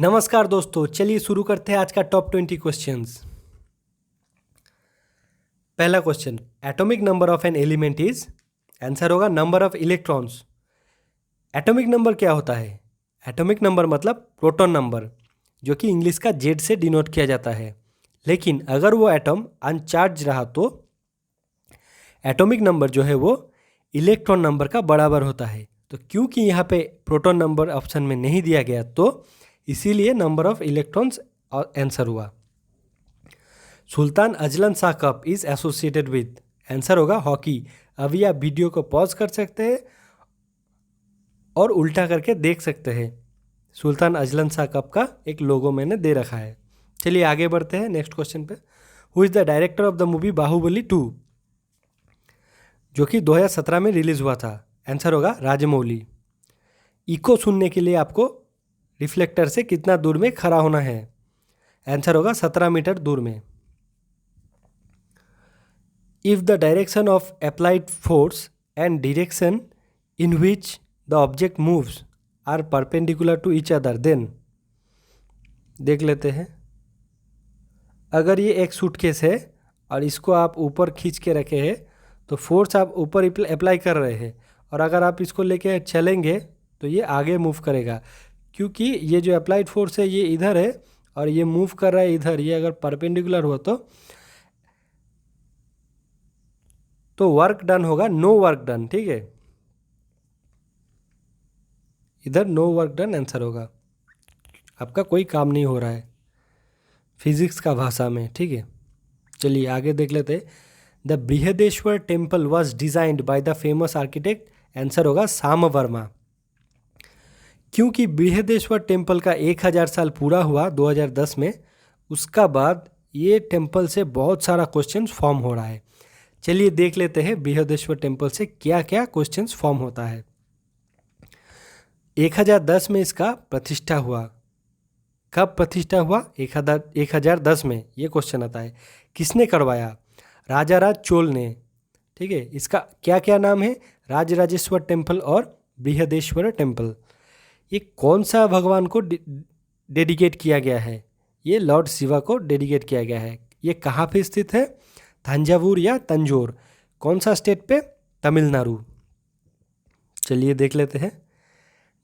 नमस्कार दोस्तों, चलिए शुरू करते हैं आज का टॉप 20 क्वेश्चंस। पहला question, atomic number of an element is, answer होगा number of electrons. Atomic number क्या होता है? एटॉमिक नंबर मतलब प्रोटॉन नंबर, जो कि इंग्लिश का जेड से डिनोट किया जाता है। लेकिन अगर वो एटॉम अनचार्ज रहा तो एटॉमिक नंबर जो है वो इलेक्ट्रॉन नंबर का बराबर होता है। तो क्योंकि यहाँ पे प्रोटॉन नंबर ऑप्शन में नहीं दिया गया तो इसीलिए नंबर ऑफ इलेक्ट्रॉन्स आंसर हुआ। Sultan Azlan Shah cup is associated with, answer होगा हॉकी। अभी आप वीडियो को पॉज कर सकते हैं और उल्टा करके देख सकते हैं। सुल्तान अजलन शाह कप का एक लोगो मैंने दे रखा है। चलिए आगे बढ़ते हैं नेक्स्ट क्वेश्चन पे। Who is the director of the movie Baahubali 2, जो कि 2017 में रिलीज़ हुआ था? आंसर होगा राजमौली। इको सुनने के लिए आपको रिफ्लेक्टर से कितना दूर में खड़ा होना है? आंसर होगा 17 मीटर दूर में। If the direction of applied force and direction in which the object moves are perpendicular to each other then, देख लेते हैं। अगर ये एक सूटकेस है और इसको आप ऊपर खींच के रखे हैं तो फोर्स आप ऊपर अप्लाई कर रहे हैं, और अगर आप इसको लेके चलेंगे तो ये आगे मूव करेगा। क्योंकि ये जो अप्लाइड फोर्स है ये इधर है और ये मूव कर रहा है इधर, ये अगर परपेंडिकुलर हुआ तो वर्क डन होगा नो वर्क डन, ठीक है। इधर नो वर्क डन आंसर होगा, आपका कोई काम नहीं हो रहा है फिजिक्स का भाषा में, ठीक है। चलिए आगे देख लेते हैं। The Brihadeeswara temple was designed by the famous architect, answer होगा श्याम वर्मा। क्योंकि बृहदेश्वर टेम्पल का 1000 साल पूरा हुआ 2010 में, उसका बाद ये टेम्पल से बहुत सारा क्वेश्चन फॉर्म हो रहा है। चलिए देख लेते हैं बृहदेश्वर टेम्पल से क्या क्या क्वेश्चन फॉर्म होता है। 1010 में इसका प्रतिष्ठा हुआ। कब प्रतिष्ठा हुआ? 1010 में, ये क्वेश्चन आता है। किसने करवाया? राजाराज चोल ने, ठीक है। इसका क्या क्या नाम है? राजराजेश्वर टेम्पल और बृहदेश्वर टेम्पल। ये कौन सा भगवान को डेडिकेट किया गया है? ये लॉर्ड शिवा को डेडिकेट किया गया है। ये कहाँ पे स्थित है? तंजावुर या तंजौर। कौन सा स्टेट पे? तमिलनाडु। चलिए देख लेते हैं।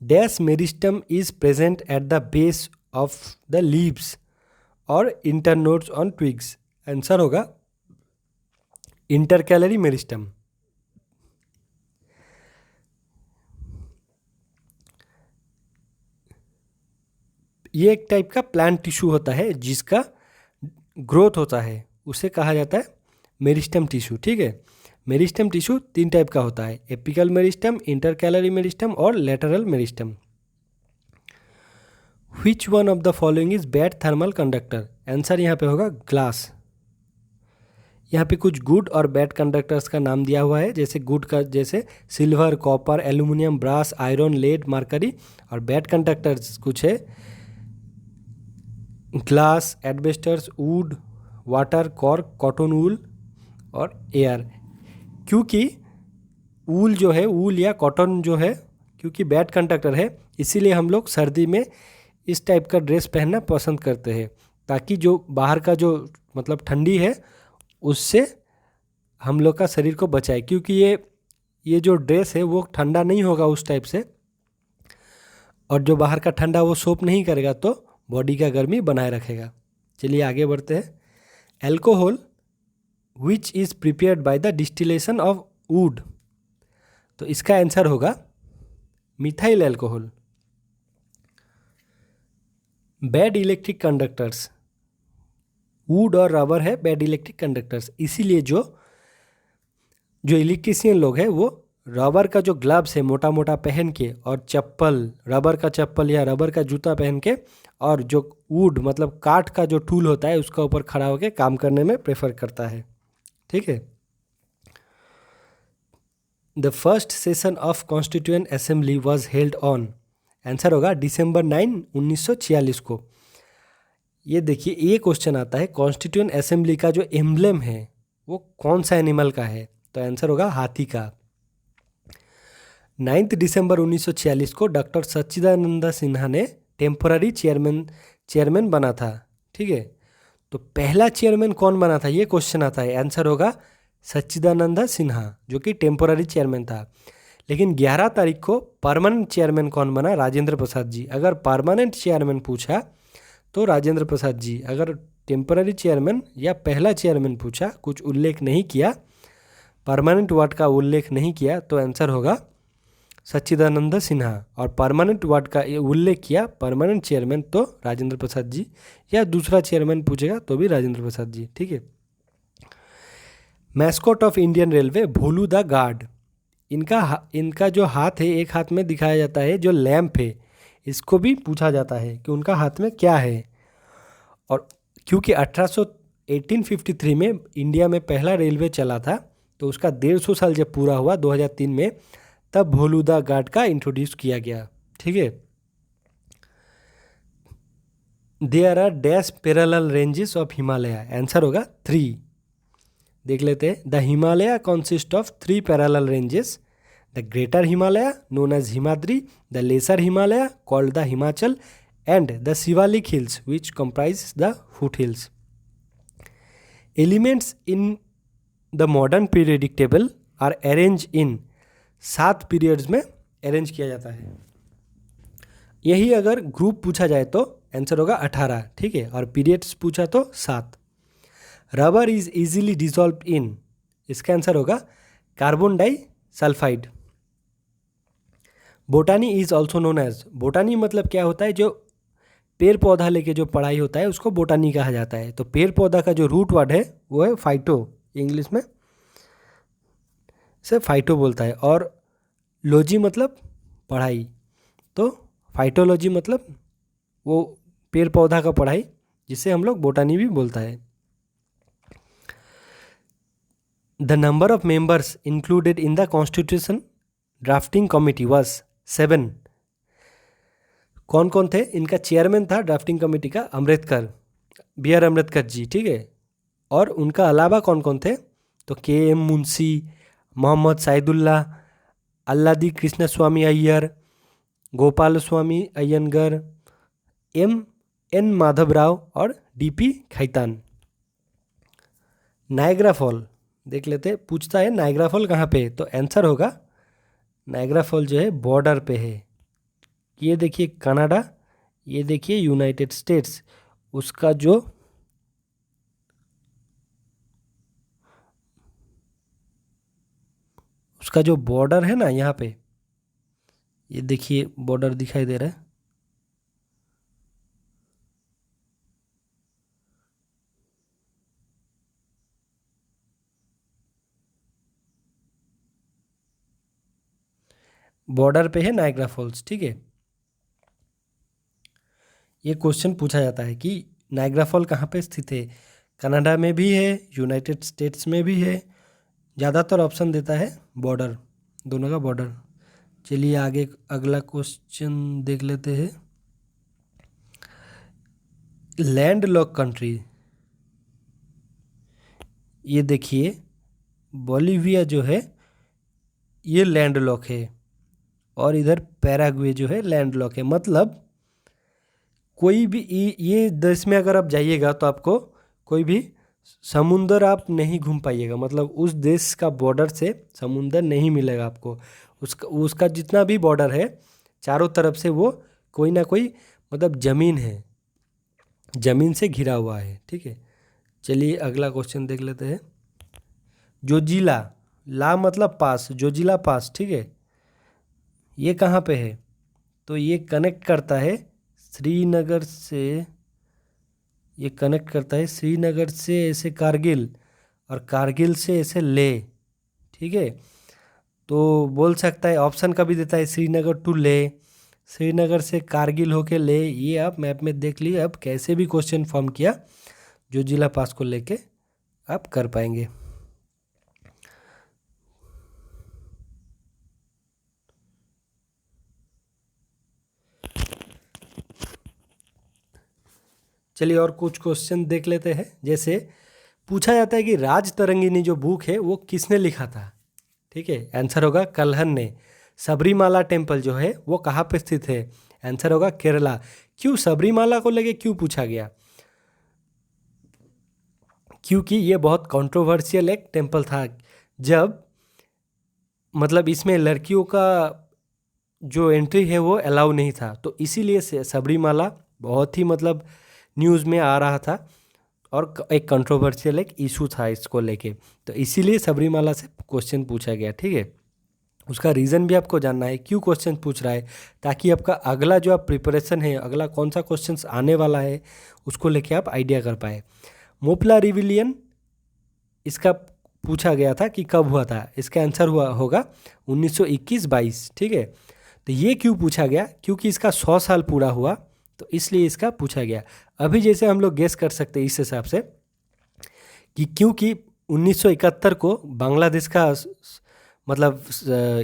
Dash meristem is present at the base of the leaves और इंटरनोड्स ऑन ट्विग्स, आंसर होगा इंटरकैलरी मेरिस्टम। ये एक टाइप का प्लांट टिश्यू होता है जिसका ग्रोथ होता है, उसे कहा जाता है मेरिस्टम टिश्यू, ठीक है। मेरिस्टम टिश्यू 3 टाइप का होता है, एपिकल मेरिस्टम, इंटरकैलरी मेरिस्टम और lateral meristem. Which one of the following is bad thermal conductor, answer यहाँ पे होगा ग्लास। यहाँ पे कुछ गुड और बैड कंडक्टर्स का नाम दिया हुआ है। जैसे गुड का जैसे silver, copper, aluminium, brass, iron, lead, mercury, और बैड कंडक्टर्स कुछ है glass, asbestos, wood, water, cork, cotton wool और एयर। क्योंकि वूल जो है, वूल या कॉटन जो है, क्योंकि बैड कंडक्टर है, इसीलिए हम लोग सर्दी में इस टाइप का ड्रेस पहनना पसंद करते हैं, ताकि जो बाहर का जो मतलब ठंडी है उससे हम लोग का शरीर को बचाए। क्योंकि ये जो ड्रेस है वो ठंडा नहीं होगा उस टाइप से, और जो बाहर का ठंडा वो सोप नहीं करेगा तो बॉडी का गर्मी बनाए रखेगा। चलिए आगे बढ़ते हैं। Alcohol which is prepared by the distillation of would, तो इसका आंसर होगा methyl alcohol. Bad electric conductors, would और रबर है बैड इलेक्ट्रिक कंडक्टर्स, इसीलिए जो इलेक्ट्रीशियन लोग हैं वो रबर का जो ग्लव्स है मोटा मोटा पहन के, और चप्पल, रबर का चप्पल या रबर का जूता पहन के, और जो वुड मतलब काठ का जो टूल होता है उसका ऊपर खड़ा होकर काम करने में प्रेफर करता है, ठीक है। The first session of constituent assembly was held on, answer होगा December 9, 1946 को। ये देखिए, ये क्वेश्चन आता है कॉन्स्टिट्यूएंट असेंबली का जो एम्ब्लेम है वो कौन सा एनिमल का है, तो आंसर होगा हाथी का। 9 दिसंबर 1946 को डॉक्टर सच्चिदानंद सिन्हा ने टेम्पोररी चेयरमैन बना था। ठीक है, तो पहला चेयरमैन कौन बना था, ये क्वेश्चन आता है। आंसर होगा सच्चिदानंद सिन्हा, जो कि टेम्पोररी चेयरमैन था। लेकिन 11 तारीख को परमानेंट चेयरमैन कौन बना, राजेंद्र प्रसाद जी। अगर परमानेंट चेयरमैन पूछा तो राजेंद्र प्रसाद जी, अगर टेम्पररी चेयरमैन या पहला चेयरमैन पूछा, कुछ उल्लेख नहीं किया, परमानेंट वार्ड का उल्लेख नहीं किया, तो आंसर होगा सच्चिदानंद सिन्हा। और परमानेंट वार्ड का ये उल्लेख किया, परमानेंट चेयरमैन, तो राजेंद्र प्रसाद जी, या दूसरा चेयरमैन पूछेगा तो भी राजेंद्र प्रसाद जी। ठीक है। Mascot of Indian railway Bholu the guard. इनका जो हाथ है, एक हाथ में दिखाया जाता है जो लैंप है, इसको भी पूछा जाता है कि उनका हाथ में क्या है। और क्योंकि 1853 में इंडिया में पहला रेलवे चला था, तो उसका 150 साल जब पूरा हुआ 2003 में, तब भोलू द गार्ड का इंट्रोड्यूस किया गया। ठीक है। There are dash parallel ranges of Himalaya. Answer होगा 3। देख लेते हैं। The Himalaya consist of 3 parallel ranges, the greater Himalaya known as Himadri, the lesser Himalaya called the Himachal, and the Shivalik hills which comprise the foothills. Elements in the modern periodic table are arranged in 7 periods में arrange किया जाता है। यही अगर group पूछा जाए तो answer होगा 18। ठीक है, और पीरियड्स पूछा तो 7। Rubber is easily dissolve in, इसका आंसर होगा carbon disulphide. Botany is also known as, botany मतलब क्या होता है, जो पेड़ पौधा लेके जो पढ़ाई होता है उसको बोटानी कहा जाता है। तो पेड़ पौधा का जो रूट वर्ड है वो है फाइटो, इंग्लिश में से फाइटो बोलता है। और लॉजी मतलब पढ़ाई, तो फाइटोलॉजी मतलब वो पेड़ पौधा का पढ़ाई, जिसे हम लोग बोटानी भी बोलता है। The number of members included in the constitution drafting committee was 7। कौन कौन थे, इनका चेयरमैन था ड्राफ्टिंग कमेटी का अम्बेडकर, बी आर अम्बेडकर जी। ठीक है, और उनका अलावा कौन कौन थे, तो के एम मुंशी, मोहम्मद साइदुल्ला, अल्लादी कृष्ण स्वामी अय्यर, गोपाल स्वामी अय्यंगर, एम एन माधव राव और D P Khaitan. Niagara fall देख लेते, पूछता है नायग्रा फॉल कहाँ पे है, तो आंसर होगा नायग्रा फॉल जो है बॉर्डर पे है। ये देखिए कनाडा, ये देखिए यूनाइटेड स्टेट्स, उसका जो बॉर्डर है ना, यहाँ पे ये देखिए बॉर्डर दिखाई दे रहा है। बॉर्डर पे है नायग्रा फॉल्स। ठीक है, ये क्वेश्चन पूछा जाता है कि नायग्रा फॉल कहाँ पे स्थित है, कनाडा में भी है, यूनाइटेड स्टेट्स में भी है। ज़्यादातर ऑप्शन देता है बॉर्डर, दोनों का बॉर्डर। चलिए आगे अगला क्वेश्चन देख लेते हैं। लैंड लॉक कंट्री, ये देखिए बोलिविया जो है ये लैंड लॉक है, और इधर पैराग्वे जो है लैंड लॉक है। मतलब कोई भी ये देश में अगर आप जाइएगा तो आपको कोई भी समुंदर आप नहीं घूम पाइएगा, मतलब उस देश का बॉर्डर से समुंदर नहीं मिलेगा आपको। उसका जितना भी बॉर्डर है चारों तरफ से वो कोई ना कोई मतलब ज़मीन है, ज़मीन से घिरा हुआ है। ठीक है, चलिए अगला क्वेश्चन देख लेते हैं। जोजिला, ला मतलब पास, जोजिला पास। ठीक है, ये कहाँ पे है, तो ये कनेक्ट करता है श्रीनगर से, ये कनेक्ट करता है श्रीनगर से ऐसे कारगिल, और कारगिल से ऐसे ले। ठीक है, तो बोल सकता है ऑप्शन का भी देता है श्रीनगर टू ले, श्रीनगर से कारगिल होके ले। ये आप मैप में देख लिए, अब कैसे भी क्वेश्चन फॉर्म किया जो जिला पास को लेके आप कर पाएंगे। चलिए और कुछ क्वेश्चन देख लेते हैं। जैसे पूछा जाता है कि राज तरंगिनी जो बुक है वो किसने लिखा था। ठीक है, आंसर होगा कल्हन ने। सबरीमाला टेम्पल जो है वो कहाँ पे स्थित है, आंसर होगा केरला। क्यों सबरीमाला को लेके क्यों पूछा गया? क्योंकि ये बहुत कंट्रोवर्शियल एक टेम्पल था। जब मतलब इसमें लड़कियों का जो एंट्री है वो अलाउ नहीं था, तो इसीलिए से सबरीमाला बहुत ही मतलब न्यूज़ में आ रहा था और एक कंट्रोवर्शियल एक इशू था इसको लेके, तो इसीलिए सबरीमाला से क्वेश्चन पूछा गया। ठीक है, उसका रीज़न भी आपको जानना है क्यों क्वेश्चन पूछ रहा है, ताकि आपका अगला जो आप प्रिपरेशन है, अगला कौन सा क्वेश्चन आने वाला है उसको लेके आप आइडिया कर पाए। मोपला रिविलियन इसका पूछा गया था कि कब हुआ था, इसका आंसर होगा 1921-22। ठीक है, तो ये क्यों पूछा गया? क्योंकि इसका 100 साल पूरा हुआ, तो इसलिए इसका पूछा गया। अभी जैसे हम लोग गेस कर सकते हैं इस हिसाब से कि क्योंकि 1971 को बांग्लादेश का मतलब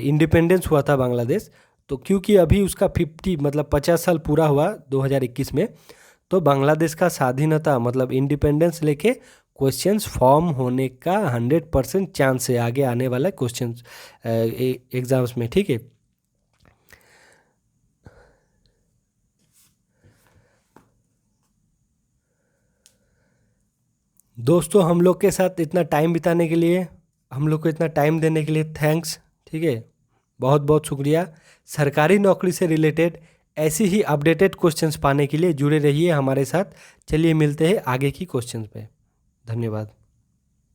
इंडिपेंडेंस हुआ था बांग्लादेश, तो क्योंकि अभी उसका 50 साल पूरा हुआ 2021 में, तो बांग्लादेश का स्वाधीनता मतलब इंडिपेंडेंस लेके क्वेश्चंस फॉर्म होने का 100% चांस है आगे आने वाला क्वेश्चंस एग्जाम्स में। ठीक है, दोस्तों हम लोग के साथ इतना टाइम बिताने के लिए, हम लोग को इतना टाइम देने के लिए थैंक्स। ठीक है, बहुत बहुत शुक्रिया। सरकारी नौकरी से रिलेटेड ऐसी ही अपडेटेड क्वेश्चंस पाने के लिए जुड़े रहिए हमारे साथ। चलिए मिलते हैं आगे की क्वेश्चंस पे। धन्यवाद।